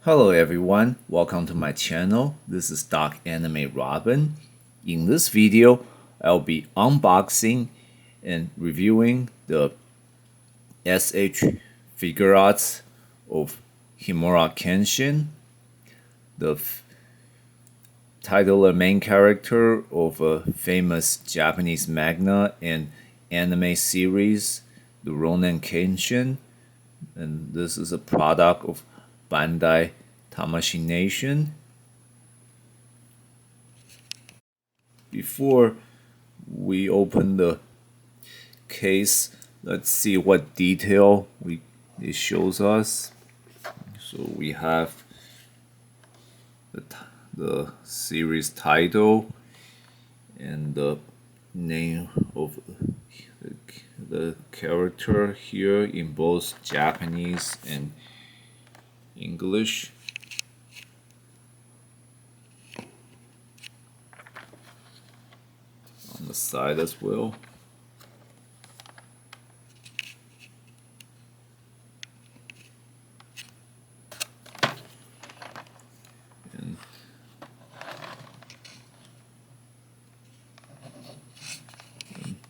Hello everyone, welcome to my channel. This is Doc Anime Robin. In this video, I'll be unboxing and reviewing the S.H. Figuarts of Himura Kenshin, the title and main character of a famous Japanese manga and anime series, the Rurouni Kenshin, and this is a product of Bandai Tamashii Nation. Before we open the case, let's see what detail it shows us. So we have the series title and the name of the character here in both Japanese and English. On the side as well. And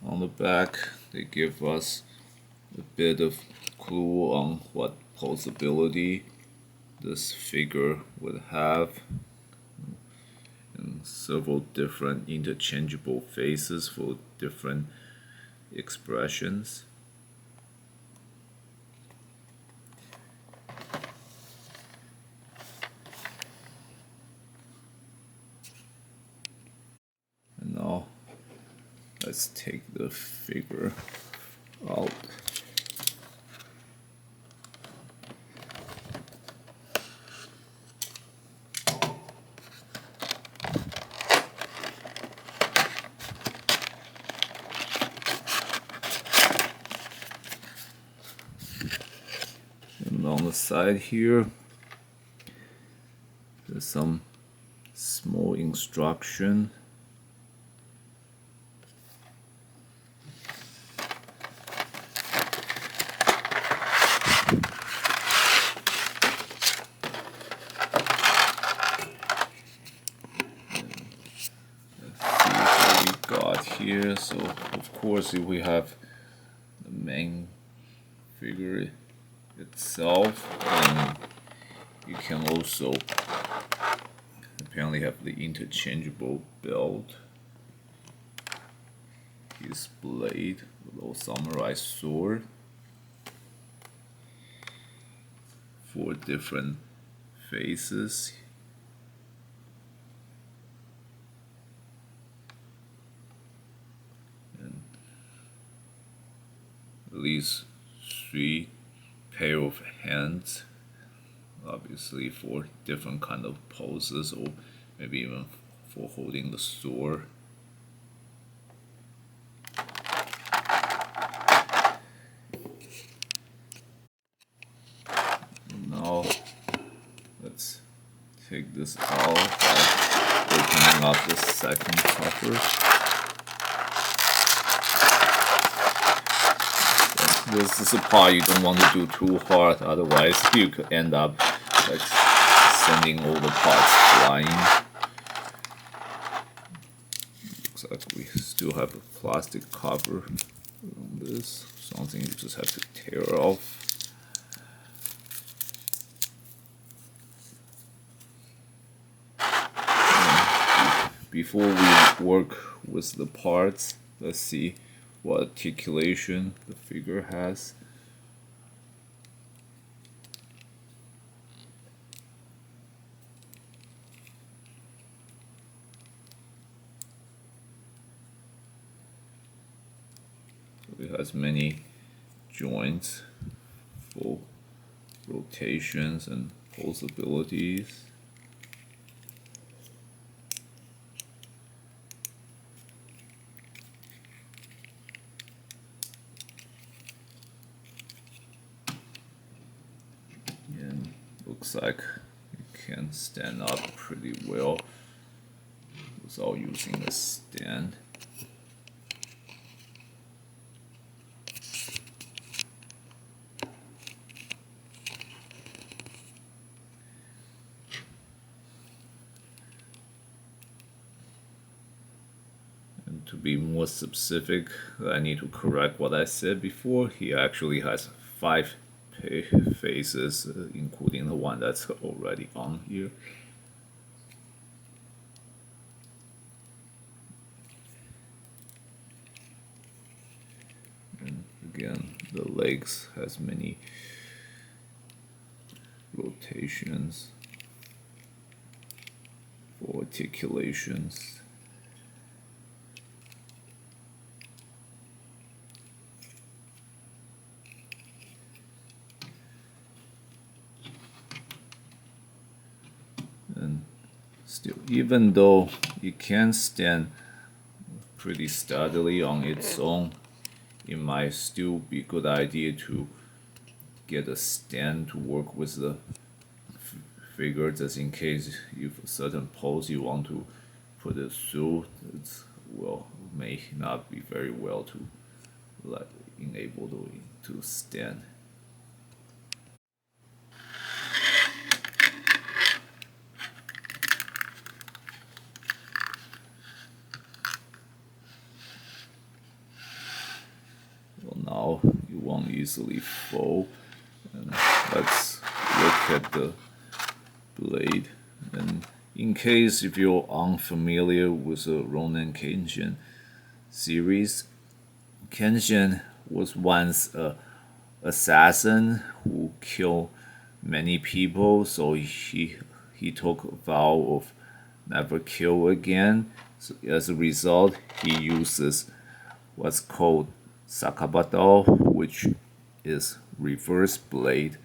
on the back, they give us a bit of clue on what possibility this figure would have, and several different interchangeable faces for different expressions. And now let's take the figure out. And on the side here, there's some small instruction. Got here, so of course we have the main figure itself, and you can also apparently have the interchangeable belt, his blade, a little samurai sword, 4 different faces. At least 3 pair of hands, obviously for different kind of poses, or maybe even for holding the sword. Now let's take this out by opening up the second cover. This is a part you don't want to do too hard, otherwise you could end up like sending all the parts flying. Looks like we still have a plastic cover on this, something you just have to tear off. Before we work with the parts, let's see what articulation the figure has. It has many joints for rotations and posabilities. And looks like it can stand up pretty well without using a stand. to be more specific, I need to correct what I said before. He actually has 5 faces, including the one that's already on here. And again, the legs has many rotations for articulations. And still, even though it can stand pretty steadily on its own, it might still be a good idea to get a stand to work with the figure, just in case if a certain pose you want to put it through, it may not be very well to enable to stand. Well, now you won't easily fall. And let's look at the blade. And in case if you're unfamiliar with the Rurouni Kenshin series, Kenshin was once a assassin who killed many people, so he took a vow of never kill again. So as a result, he uses what's called Sakabado, which is reverse blade.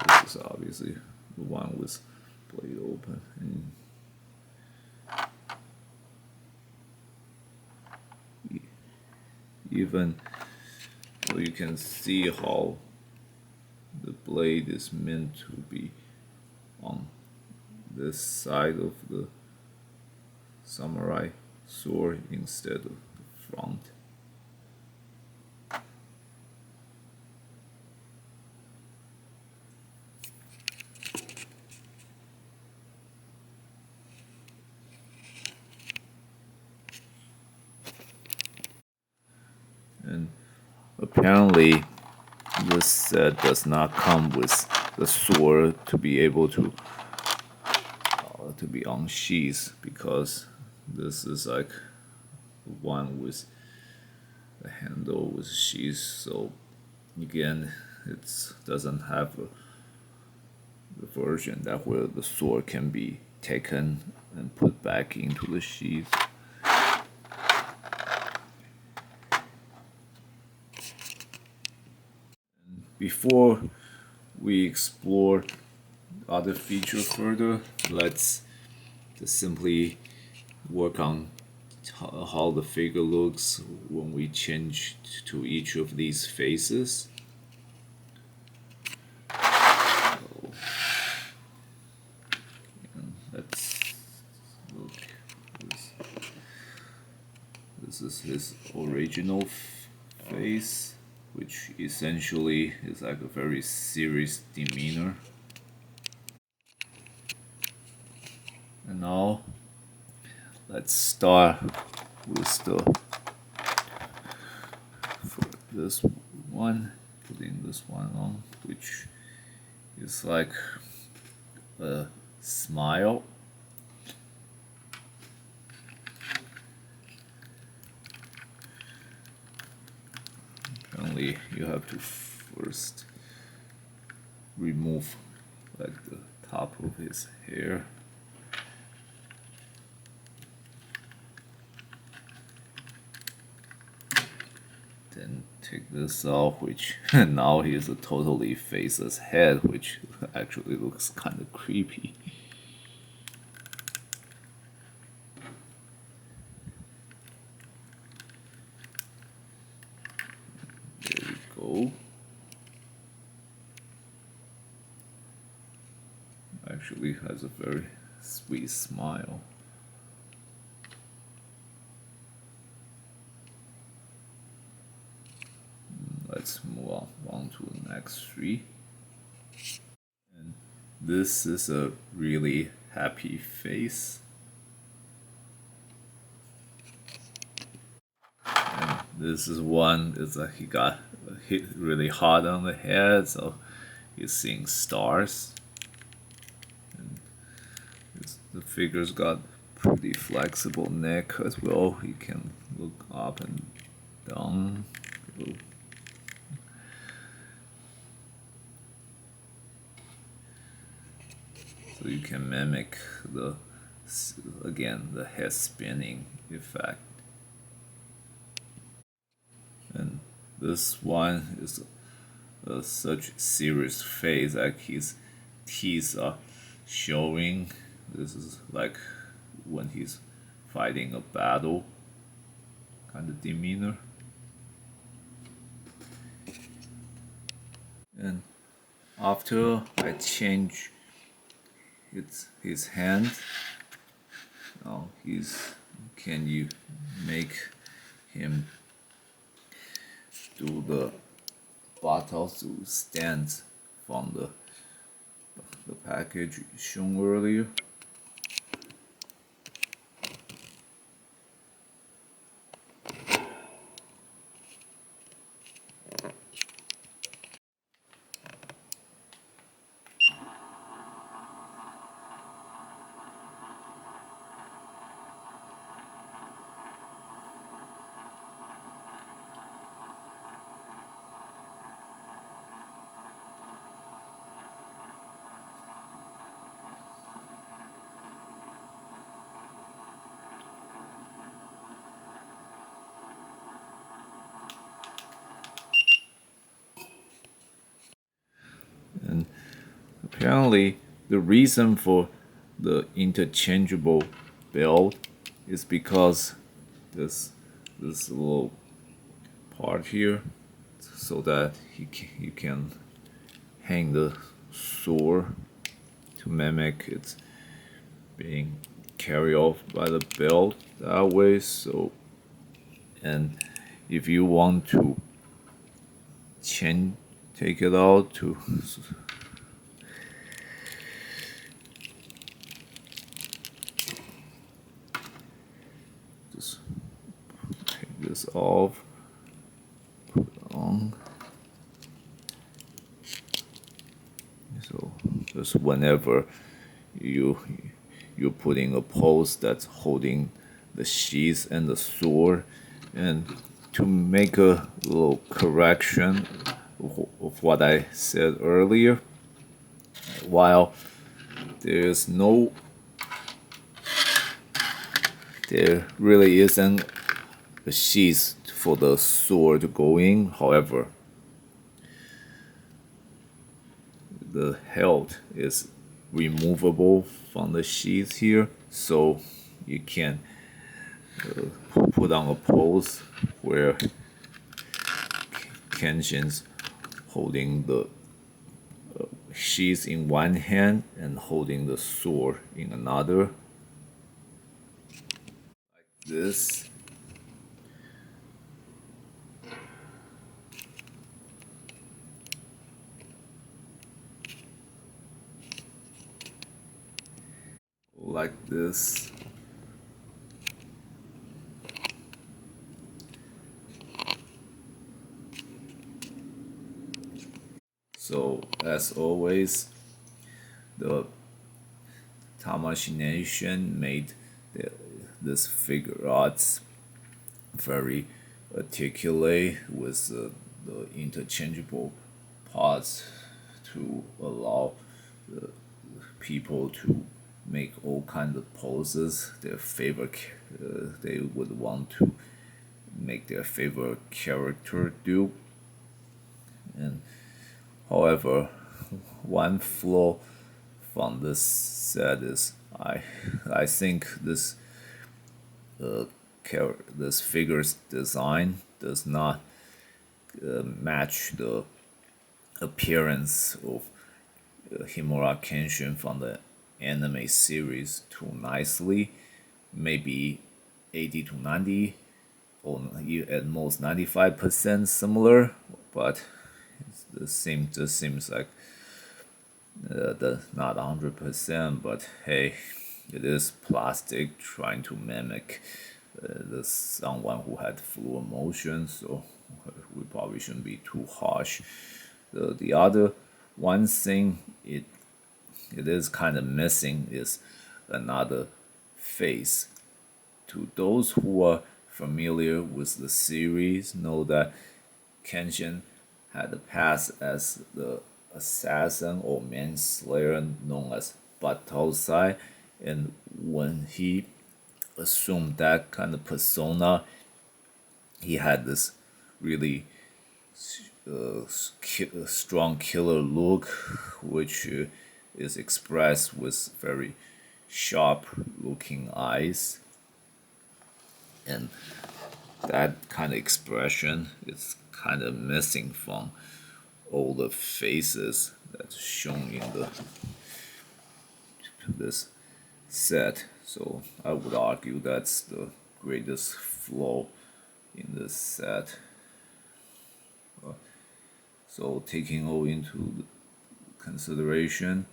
This is obviously the one with blade open. And even so you can see how the blade is meant to be on this side of the samurai sword instead of the front. And apparently this set does not come with the sword to be able to be on sheaths, because this is like the one with the handle with sheaths. So again, it doesn't have the version that where the sword can be taken and put back into the sheath. Before we explore other features further, let's just simply work on how the figure looks when we change to each of these faces. So, let's look. This is his original face, which essentially is like a very serious demeanor. And now let's start with this one, putting this one on, which is like a smile. Apparently you have to first remove like the top of his hair. Then take this off, which now he is a totally faceless head, which actually looks kind of creepy. There we go. Actually has a very sweet smile. Let's move on to the next three. And this is a really happy face. And this is one, it's like he got hit really hard on the head, so he's seeing stars. And the figure's got pretty flexible neck as well. He can look up and down. So you can mimic the head spinning effect. And this one is such serious face, like his teeth are showing. This is like when he's fighting a battle kind of demeanor. And after I change his hand, now can you make him do the buttocks to stand from the package shown earlier. And apparently the reason for the interchangeable belt is because this little part here, so that you can hang the sword to mimic it being carried off by the belt that way. So, and if you want to take it out to just take this off, put it on. So just whenever you're putting a pose that's holding the sheath and the sword, and to make a little correction of what I said earlier, while there really isn't a sheath for the sword to go in. However, the hilt is removable from the sheath here, so you can put on a pose where Kenshin's holding the sheath in one hand and holding the sword in another, like this. Like this. So as always, the Tamashii Nation made this Figuarts very articulate with the interchangeable parts to allow the people to make all kinds of poses their favorite they would want to make their favorite character do. And however, one flaw from this set is I think this this figure's design does not match the appearance of Himura Kenshin from the anime series too nicely. Maybe 80 to 90 or at most 95% similar, but just seems like not 100%, but hey, it is plastic trying to mimic someone who had fluid motion, so we probably shouldn't be too harsh. The other one thing it is kind of missing is another face. To those who are familiar with the series, know that Kenshin had a past as the assassin or manslayer known as Batosai, and when he assumed that kind of persona, he had this really strong killer look, which is expressed with very sharp looking eyes, and that kind of expression is kind of missing from all the faces that's shown in this set. So I would argue that's the greatest flaw in this set. So taking all into consideration,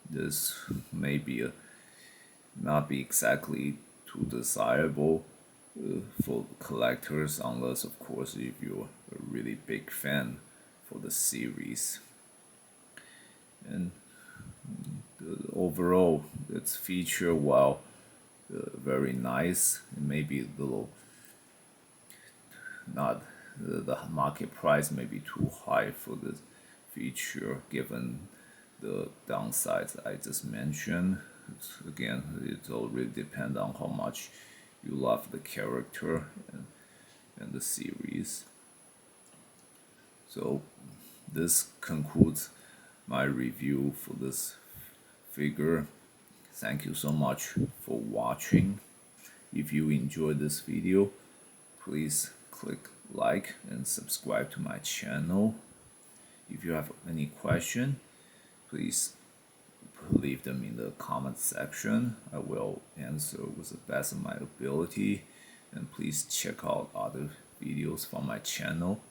this may be not be exactly too desirable for collectors, unless of course if you're a really big fan for the series. And overall, its feature, while very nice, it may be a little not the market price may be too high for this feature given the downsides I just mentioned. Again, it all really depends on how much you love the character and the series. So this concludes my review for this figure. Thank you so much for watching. If you enjoyed this video, please click like and subscribe to my channel. If you have any question, please leave them in the comment section. I will answer with the best of my ability, and please check out other videos from my channel.